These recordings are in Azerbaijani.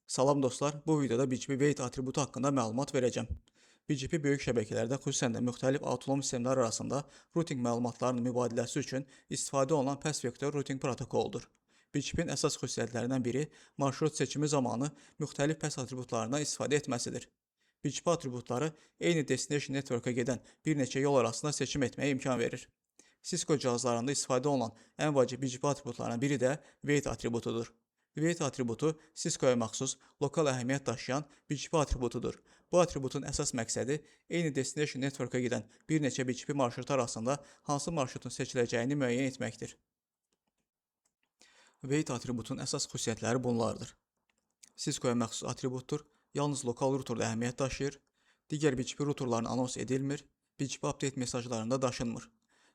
Salam dostlar, bu videoda BGP Wait atributu hakkında məlumat verəcəm. BGP böyük şəbəkələrdə, xüsusən də müxtəlif avtonom sistemlər arasında routing məlumatlarının mübadiləsi üçün istifadə olunan pass vektor routing protokoludur. BGP-nin əsas xüsusiyyətlərindən biri marşrut seçimi zamanı müxtəlif pass atributlarından istifadə etməsidir. BGP atributları eyni destination network-a gedən bir neçə yol arasında seçim etməyə imkan verir. Cisco cihazlarında istifadə olunan ən vacib BGP atributlarından biri də wait atributudur. Wait atributu Cisco-ya məxsus lokal əhəmiyyət daşıyan BGP atributudur. Bu atributun əsas məqsədi eyni destination network-a gedən bir neçə BGP marşrutu arasında hansı marşrutun seçiləcəyini müəyyən etməkdir. Wait atributun əsas xüsusiyyətləri bunlardır. Cisco-ya məxsus atributdur, yalnız lokal routerda əhəmiyyət daşıyır, digər BGP routerların anons edilmir, BGP update mesajlarında daşınmır.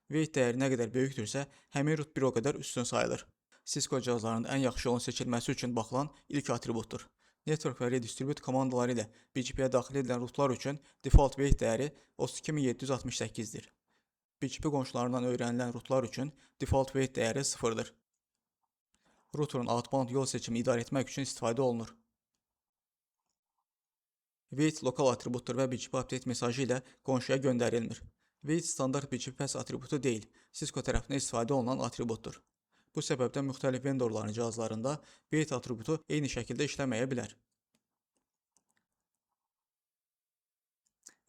Wait dəyəri nə qədər böyükdürsə, həmin root bir o qədər üstün sayılır. Cisco cihazlarının ən yaxşı yolun seçilməsi üçün baxılan ilk atributdur. Network və redistribute komandaları ilə BGP-yə daxil edilən rootlar üçün default wait dəyəri 32768-dir. BGP qonşularından öyrənilən rootlar üçün default wait dəyəri 0-dır. Routerun outbound yol seçimi idarə etmək üçün istifadə olunur. Wait lokal atributdur və BGP update mesajı ilə qonşuya göndərilmir. Wait standart BGP pass atributu deyil, Cisco tərəfindən istifadə olunan atributdur. Bu səbəbdən müxtəlif vendorların cihazlarında wait atributu eyni şəkildə işləməyə bilər.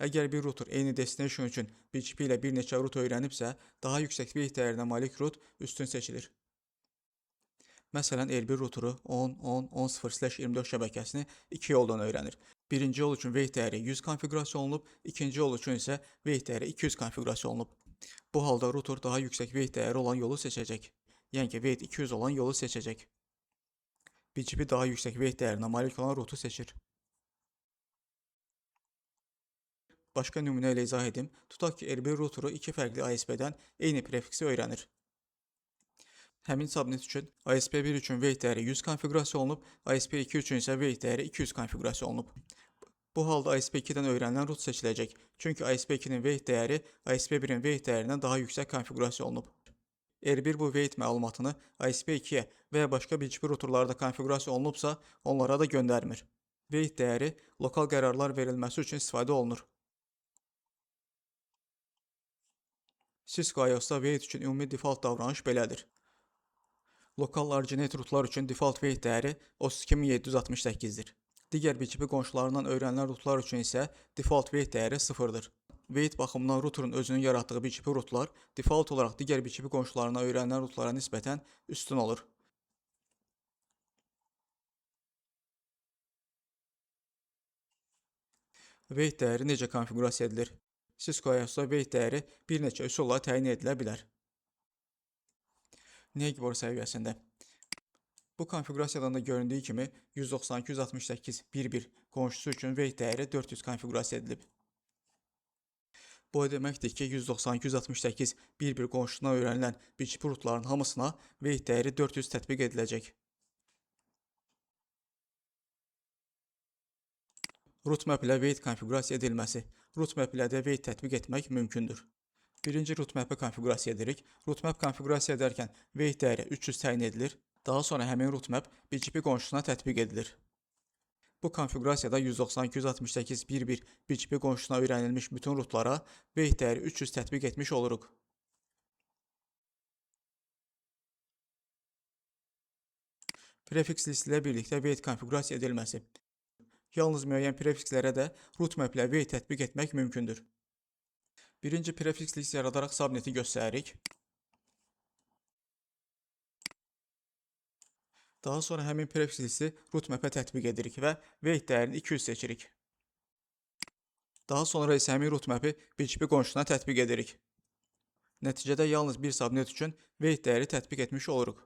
Əgər bir router eyni destination üçün BGP ilə bir neçə root öyrənibsə, daha yüksək wait dəyərinə malik root üstün seçilir. Məsələn, L1 routuru 10.10.10.0/24 şəbəkəsini iki yoldan öyrənir. Birinci yol üçün wait dəyəri 100 konfiqurasiya olunub, ikinci yol üçün isə wait dəyəri 200 konfiqurasiya olunub. Bu halda router daha yüksək wait dəyəri olan yolu seçəcək. Yəni ki, wait 200 olan yolu seçəcək. BGP daha yüksək wait dəyərinə malik olan routu seçir. Başqa nümunə ilə izah edim. Tutaq ki, L1 routuru iki fərqli ISP-dən eyni prefiksi öyrənir. Həmin subnet üçün ISP1 üçün wait dəyəri 100 konfiqurasiya olunub, ISP2 üçün isə wait dəyəri 200 konfiqurasiya olunub. Bu halda ISP2-dən öyrənilən root seçiləcək. Çünki ISP2-nin wait dəyəri ISP1-in wait dəyərindən daha yüksək konfiqurasiya olunub. L1 bu wait məlumatını ISP2-yə və ya başqa BGP routerlarda konfiqurasiya olunubsa, onlara da göndərmir. Wait dəyəri lokal qərarlar verilməsi üçün istifadə olunur. Cisco iOS-da wait üçün ümumi default davranış belədir. Lokal originate rootlar üçün default wait dəyəri 32768-dir. Digər BGP qonşularından öyrənilən rootlar üçün isə default wait dəyəri 0-dır. Wait baxımından routerun özünün yaratdığı BGP rootlar default olaraq digər BGP qonşularına öyrənilən rootlara nisbətən üstün olur. Wait dəyəri necə konfiqurasiya edilir? Cisco iOS-da wait dəyəri bir neçə üsulla təyin edilə bilər. Neighbor səviyyəsində. Bu konfiqurasiyadan da göründüyü kimi 192.168.1.1 qonşusu üçün wait dəyəri 400 konfiqurasiya edilib. Bu o deməkdir ki, 192.168.1.1 qonşusuna öyrənilən BGP rootların hamısına wait dəyəri 400 tətbiq ediləcək. Root map ilə wait konfiqurasiya edilməsi. Root map ilə də wait tətbiq etmək mümkündür. Birinci root map'ı konfiqurasiya edirik. Root map konfiqurasiya edərkən wait dəyəri 300 təyin edilir. Daha sonra həmin root map BGP qonşusuna tətbiq edilir. Bu konfiqurasiyada 192.168.1.1 BGP qonşusuna öyrənilmiş bütün rootlara wait dəyəri 300 tətbiq etmiş oluruq. Prefiks listi ilə birlikdə wait konfiqurasiya edilməsi. Yalnız müəyyən prefikslərə də root map ilə wait tətbiq etmək mümkündür. Birinci prefiks list yaradaraq subneti göstəririk. Daha sonra həmin prefiks listi root map'ə tətbiq edirik və wait dəyərini 200 seçirik. Daha sonra isə həmin root map'i BGP qonşusuna tətbiq edirik. Nəticədə yalnız bir subnet üçün wait dəyəri tətbiq etmiş oluruq.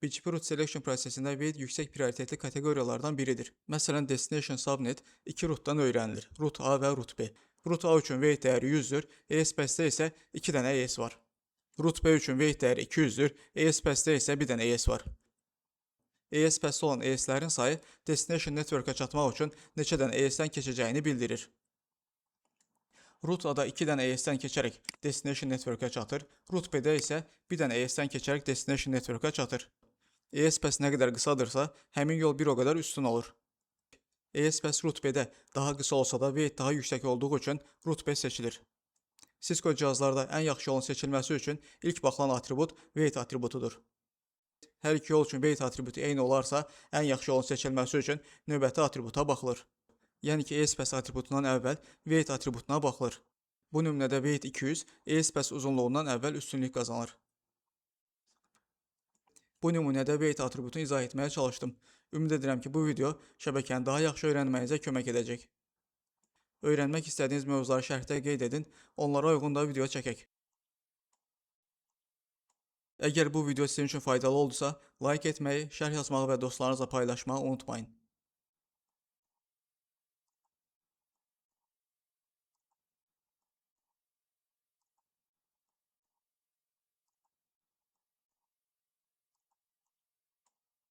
BGP root selection prosesində wait yüksək prioritetli kateqoriyalardan biridir. Məsələn, destination subnet iki rootdan öyrənilir. Root A və root B. Root A üçün wait dəyəri 100-dür, ES-PASS-də isə 2 dənə ES var. Root B üçün wait dəyəri 200-dür, ES-PASS-də isə 1 dənə ES var. ES-PASS-da olan ES-lərin sayı destination network-a çatmaq üçün neçə dənə ES-dən keçəcəyini bildirir. Root A-da 2 dənə ES-dən keçərək destination network-a çatır, Root B-də isə 1 dənə ES-dən keçərək destination network-a çatır. ESPS nə qədər qısadırsa, həmin yol bir o qədər üstün olur. ESPS rutbədə daha qısa olsa da weight daha yüksək olduğu üçün rutbə seçilir. Cisco cihazlarda ən yaxşı yolun seçilməsi üçün ilk baxılan atribut weight atributudur. Hər iki yol üçün weight atributu eyni olarsa, ən yaxşı yolun seçilməsi üçün növbəti atributa baxılır. Yəni ki, ESPS atributundan əvvəl weight atributuna baxılır. Bu nümunədə weight 200 ESPS uzunluğundan əvvəl üstünlük qazanır. Bu nümunədə weight atributunu izah etməyə çalışdım. Ümid edirəm ki, bu video şəbəkəni daha yaxşı öyrənməyinizə kömək edəcək. Öyrənmək istədiyiniz mövzuları şərhdə qeyd edin, onlara uyğun da video çəkək. Əgər bu video sizin üçün faydalı oldusa, like etməyi, şərh yazmağı və dostlarınızla paylaşmağı unutmayın.